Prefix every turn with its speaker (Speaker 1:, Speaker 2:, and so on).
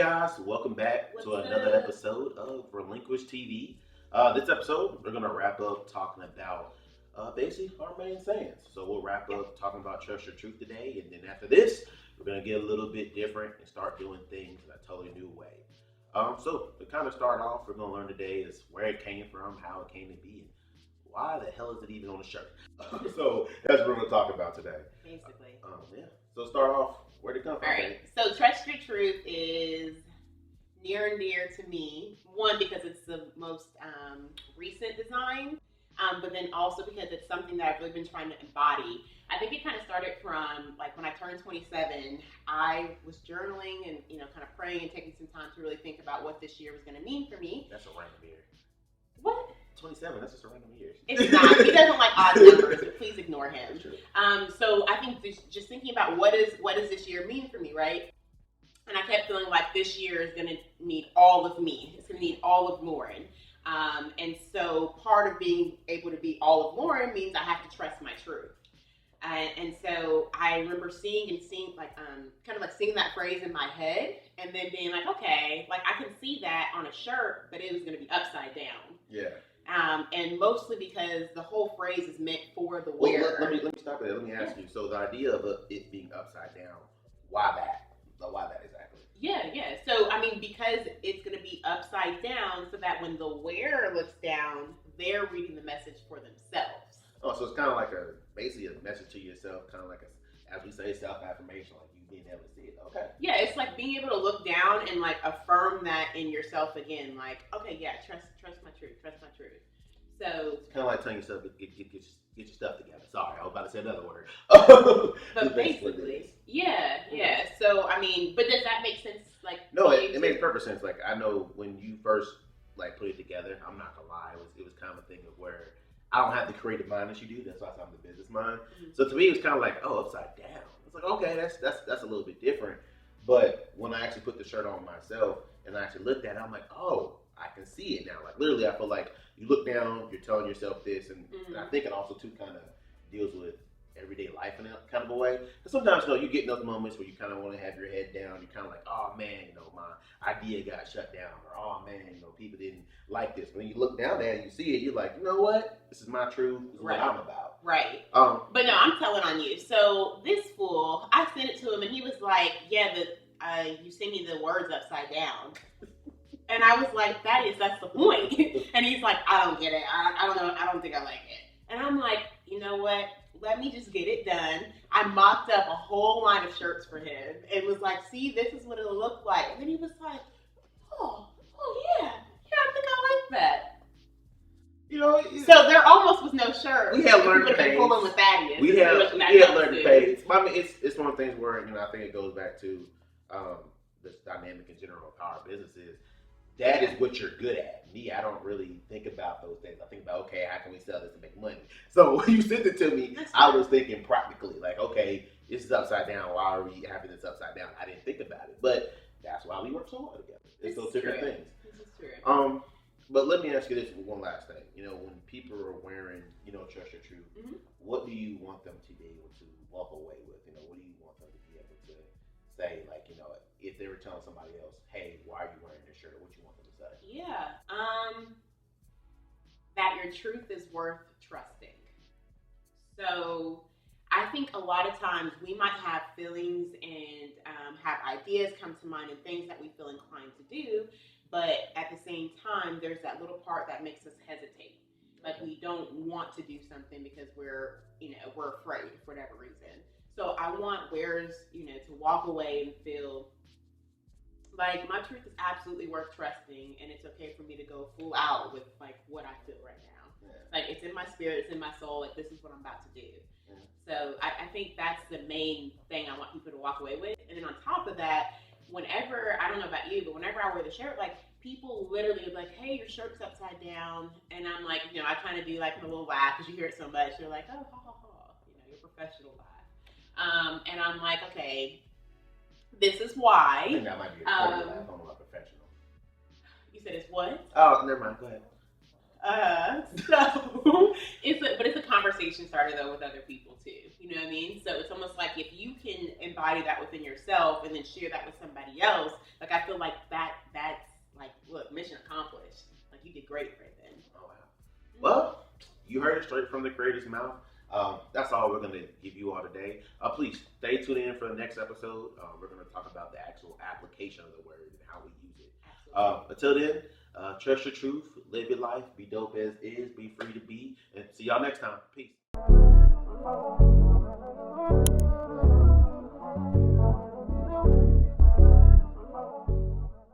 Speaker 1: guys, welcome back to another episode of Relinquish TV. This episode, we're going to wrap up talking about basically our main sayings. So we'll wrap up talking about Trust Your Truth today, and then after this, we're going to get a little bit different and start doing things in a totally new way. So to kind of start off, we're going to learn today is where it came from, how it came to be, and why the hell is it even on the shirt? So that's what we're going to talk about today.
Speaker 2: Basically.
Speaker 1: Yeah. So start off, where'd it come from?
Speaker 2: All right. So Trust Your Truth is near and dear to me. One, because it's the most recent design, but then also because it's something that I've really been trying to embody. I think it kind of started from like when I turned 27, I was journaling and kind of praying and taking some time to really think about what this year was going to mean for me.
Speaker 1: That's a random year.
Speaker 2: What?
Speaker 1: 27, that's just a random year.
Speaker 2: It's not. He doesn't like odd numbers, so please ignore him. So I think just thinking about what does this year mean for me, right? And I kept feeling like this year is going to need all of me. It's going to need all of Lauren. And so part of being able to be all of Lauren means I have to trust my truth. And so I remember seeing like kind of like seeing that phrase in my head and then being like, okay, like I can see that on a shirt, but it was going to be upside down.
Speaker 1: Yeah.
Speaker 2: And mostly because the whole phrase is meant for the wearer.
Speaker 1: Let me stop there. Let me ask you. So the idea of it being upside down, why that? Why that exactly?
Speaker 2: Yeah. So I mean, because it's going to be upside down, so that when the wearer looks down, they're reading the message for themselves.
Speaker 1: Oh, so it's kind of like basically a message to yourself, kind of like as we say, self-affirmation, like you being able to see it. Okay.
Speaker 2: Yeah, it's like being able to look down and like affirm that in yourself again. Like, okay, yeah, trust my truth. So
Speaker 1: it's kind of like telling yourself, get your stuff together. Sorry, I was about to say another word.
Speaker 2: But basically, yeah. So I mean, but does that make sense? Like,
Speaker 1: no, it makes perfect sense. Like I know when you first like put it together, I'm not gonna lie, it was kind of a thing of where I don't have the creative mind that you do. That's why I'm the business mind. Mm-hmm. So to me, it was kind of like, oh, upside down. It's like, okay, that's a little bit different. But when I actually put the shirt on myself and I actually looked at it, I'm like, oh, I can see it now. Like literally, I feel like you look down, you're telling yourself this, and I think it also too kind of deals with everyday life in a kind of a way. Because sometimes you get in those moments where you kind of want to have your head down. You're kind of like, oh man, my idea got shut down, or oh man, people didn't like this. But when you look down there and you see it, you're like, you know what? This is my truth. This is what I'm about.
Speaker 2: Right. But no, I'm telling on you. So this fool, I sent it to him, and he was like, yeah, you send me the words upside down. And I was like, that's the point. And he's like, I don't get it. I don't know. I don't think I like it. And I'm like, you know what? Let me just get it done. I mocked up a whole line of shirts for him. It was like, see, this is what it'll look like. And then he was like, oh yeah, I think I like that. So there almost was no shirt.
Speaker 1: We had learned pains.
Speaker 2: Pulling with Thaddeus.
Speaker 1: We had learned pains. I mean, it's one of the things where I think it goes back to this dynamic in general of how our business is. That is what you're good at. Me, I don't really think about those things. I think about, okay, how can we sell this to make money? So when you sent it to me, I was thinking practically, like, okay, this is upside down. Why are we having this upside down? I didn't think about it, but that's why we work so hard together. It's those different things.
Speaker 2: This is true.
Speaker 1: But let me ask you this one last thing. When people are wearing, Trust Your Truth, what do you want them to be able to walk away with? What do you want them to be able to say, like, if they were telling somebody else, hey, why are you wearing this shirt? What you want them to say?
Speaker 2: Yeah. That your truth is worth trusting. So I think a lot of times we might have feelings and have ideas come to mind and things that we feel inclined to do, but at the same time, there's that little part that makes us hesitate. Like we don't want to do something because we're afraid for whatever reason. So I want wearers, to walk away and feel like my truth is absolutely worth trusting, and it's okay for me to go full out with like what I feel right now. Yeah. Like it's in my spirit, it's in my soul. Like this is what I'm about to do. Yeah. So I think that's the main thing I want people to walk away with. And then on top of that, whenever, I don't know about you, but whenever I wear the shirt, like people literally are like, hey, your shirt's upside down. And I'm like, I kind of do like a little laugh because you hear it so much. You're like, oh, ha, ha, ha. Your professional laugh. And I'm like, okay, this is why.
Speaker 1: I think that might be a laugh. I'm not professional.
Speaker 2: You said it's what?
Speaker 1: Oh, never mind. Go ahead.
Speaker 2: So it's a conversation starter though with other people too. You know what I mean? So it's almost like if you can embody that within yourself and then share that with somebody else, like Like, I feel like that's like, look, mission accomplished. Like, you did great right then.
Speaker 1: Oh, wow. Well, you heard it straight from the creator's mouth. That's all we're going to give you all today. Please stay tuned in for the next episode. We're going to talk about the actual application of the word and how we use it. Until then, trust your truth, live your life, be dope as is, be free to be, and see y'all next time. Peace.